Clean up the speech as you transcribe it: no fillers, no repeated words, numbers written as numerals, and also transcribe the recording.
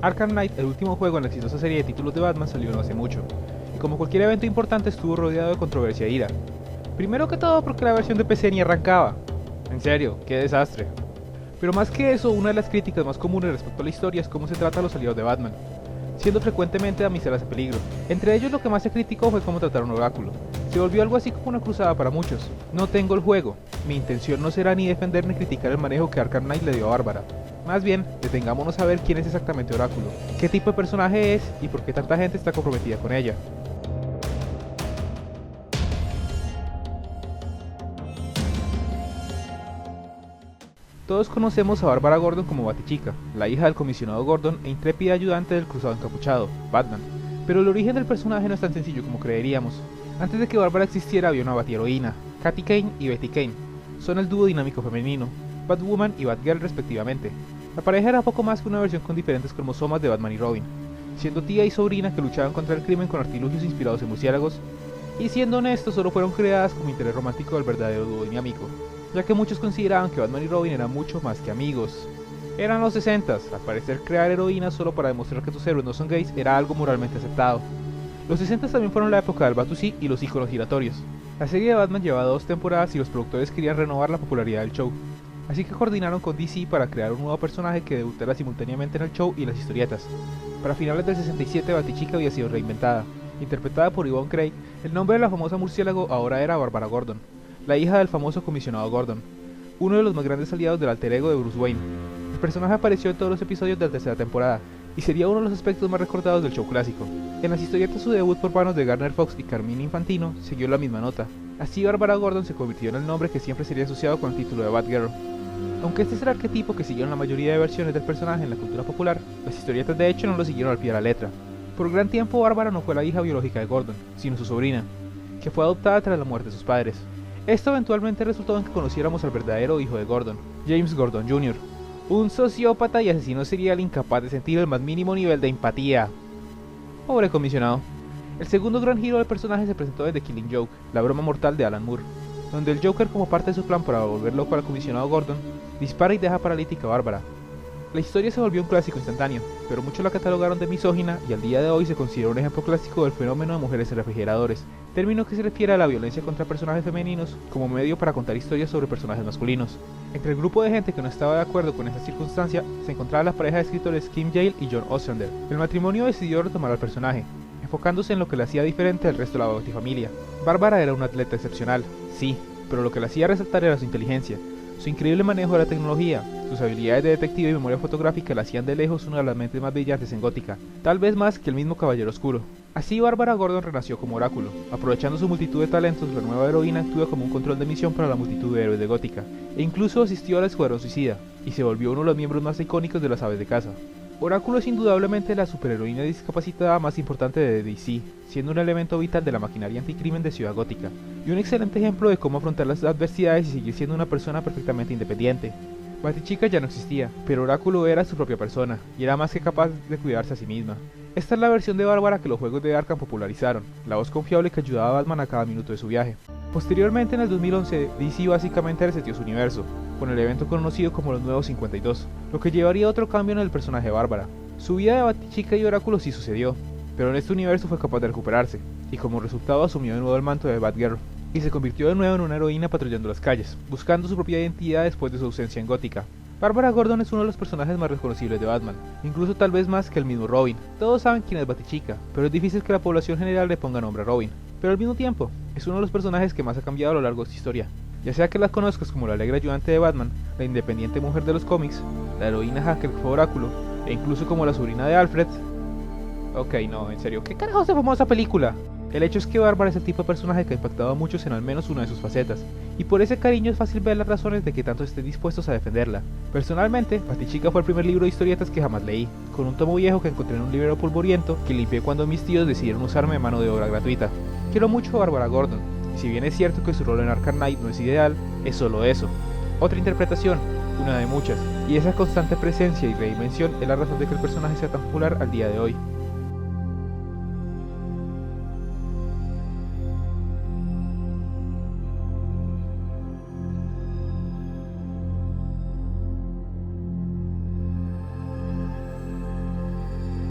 Arkham Knight, el último juego en la exitosa serie de títulos de Batman, salió no hace mucho, y como cualquier evento importante estuvo rodeado de controversia e ira. Primero que todo porque la versión de PC ni arrancaba. En serio, qué desastre. Pero más que eso, una de las críticas más comunes respecto a la historia es cómo se trata a los aliados de Batman, siendo frecuentemente damiselas de peligro. Entre ellos lo que más se criticó fue cómo tratar a un oráculo. Se volvió algo así como una cruzada para muchos. No tengo el juego, mi intención no será ni defender ni criticar el manejo que Arkham Knight le dio a Bárbara. Más bien, detengámonos a ver quién es exactamente Oráculo, qué tipo de personaje es y por qué tanta gente está comprometida con ella. Todos conocemos a Bárbara Gordon como Batichica, la hija del comisionado Gordon e intrépida ayudante del cruzado encapuchado, Batman. Pero el origen del personaje no es tan sencillo como creeríamos. Antes de que Bárbara existiera había una Batiheroína, Katy Kane y Betty Kane. Son el dúo dinámico femenino, Batwoman y Batgirl respectivamente. La pareja era poco más que una versión con diferentes cromosomas de Batman y Robin, siendo tía y sobrina que luchaban contra el crimen con artilugios inspirados en murciélagos, y siendo honestos solo fueron creadas como interés romántico del verdadero dúo dinámico, ya que muchos consideraban que Batman y Robin eran mucho más que amigos. Eran los 60s, al parecer crear heroínas solo para demostrar que tus héroes no son gays era algo moralmente aceptado. Los 60s también fueron la época del Batusí y los íconos giratorios. La serie de Batman llevaba 2 temporadas y los productores querían renovar la popularidad del show, así que coordinaron con DC para crear un nuevo personaje que debutara simultáneamente en el show y en las historietas. Para finales del 67 Batichica había sido reinventada. Interpretada por Yvonne Craig, el nombre de la famosa murciélago ahora era Bárbara Gordon, la hija del famoso comisionado Gordon, uno de los más grandes aliados del alter ego de Bruce Wayne. El personaje apareció en todos los episodios de la tercera temporada, y sería uno de los aspectos más recordados del show clásico. En las historietas su debut por manos de Garner Fox y Carmine Infantino siguió la misma nota. Así Bárbara Gordon se convirtió en el nombre que siempre sería asociado con el título de Batgirl. Aunque este es el arquetipo que siguieron la mayoría de versiones del personaje en la cultura popular, las historietas de hecho no lo siguieron al pie de la letra. Por gran tiempo Bárbara no fue la hija biológica de Gordon, sino su sobrina, que fue adoptada tras la muerte de sus padres. Esto eventualmente resultó en que conociéramos al verdadero hijo de Gordon, James Gordon Jr., un sociópata y asesino serial incapaz de sentir el más mínimo nivel de empatía. Pobre comisionado. El segundo gran giro del personaje se presentó en The Killing Joke, la broma mortal de Alan Moore, donde el Joker, como parte de su plan para volver loco al comisionado Gordon, dispara y deja paralítica a Bárbara. La historia se volvió un clásico instantáneo, pero muchos la catalogaron de misógina y al día de hoy se considera un ejemplo clásico del fenómeno de mujeres en refrigeradores, término que se refiere a la violencia contra personajes femeninos como medio para contar historias sobre personajes masculinos. Entre el grupo de gente que no estaba de acuerdo con esta circunstancia se encontraba la pareja de escritores Kim Yale y John Ostrander. El matrimonio decidió retomar al personaje, enfocándose en lo que la hacía diferente del resto de la Batifamilia. Bárbara era una atleta excepcional, sí, pero lo que la hacía resaltar era su inteligencia, su increíble manejo de la tecnología, sus habilidades de detective y memoria fotográfica la hacían de lejos una de las mentes más brillantes en Gótica, tal vez más que el mismo Caballero Oscuro. Así Bárbara Gordon renació como Oráculo, aprovechando su multitud de talentos. La nueva heroína actúa como un control de misión para la multitud de héroes de Gótica, e incluso asistió al Escuadrón Suicida, y se volvió uno de los miembros más icónicos de las Aves de Caza. Oráculo es indudablemente la superheroína discapacitada más importante de DC, siendo un elemento vital de la maquinaria anticrimen de Ciudad Gótica, y un excelente ejemplo de cómo afrontar las adversidades y seguir siendo una persona perfectamente independiente. Batichica ya no existía, pero Oráculo era su propia persona, y era más que capaz de cuidarse a sí misma. Esta es la versión de Bárbara que los juegos de Arkham popularizaron, la voz confiable que ayudaba a Batman a cada minuto de su viaje. Posteriormente, en el 2011, DC básicamente reseteó su universo, con el evento conocido como los Nuevos 52, lo que llevaría a otro cambio en el personaje de Bárbara. Su vida de Batichica y Oráculo sí sucedió, pero en este universo fue capaz de recuperarse, y como resultado asumió de nuevo el manto de Batgirl, y se convirtió de nuevo en una heroína patrullando las calles, buscando su propia identidad después de su ausencia en Gótica. Bárbara Gordon es uno de los personajes más reconocibles de Batman, incluso tal vez más que el mismo Robin. Todos saben quién es Batichica, pero es difícil que la población general le ponga nombre a Robin. Pero al mismo tiempo, es uno de los personajes que más ha cambiado a lo largo de su historia. Ya sea que la conozcas como la alegre ayudante de Batman, la independiente mujer de los cómics, la heroína hacker que fue Oráculo, e incluso como la sobrina de Alfred. Ok, no, en serio, ¿qué carajos de famosa película? El hecho es que Bárbara es el tipo de personaje que ha impactado a muchos en al menos una de sus facetas, y por ese cariño es fácil ver las razones de que tanto estén dispuestos a defenderla. Personalmente, Batichica fue el primer libro de historietas que jamás leí, con un tomo viejo que encontré en un librero polvoriento que limpié cuando mis tíos decidieron usarme de mano de obra gratuita. Quiero mucho a Bárbara Gordon, y si bien es cierto que su rol en Arkham Knight no es ideal, es solo eso. Otra interpretación, una de muchas, y esa constante presencia y reinvención es la razón de que el personaje sea tan popular al día de hoy.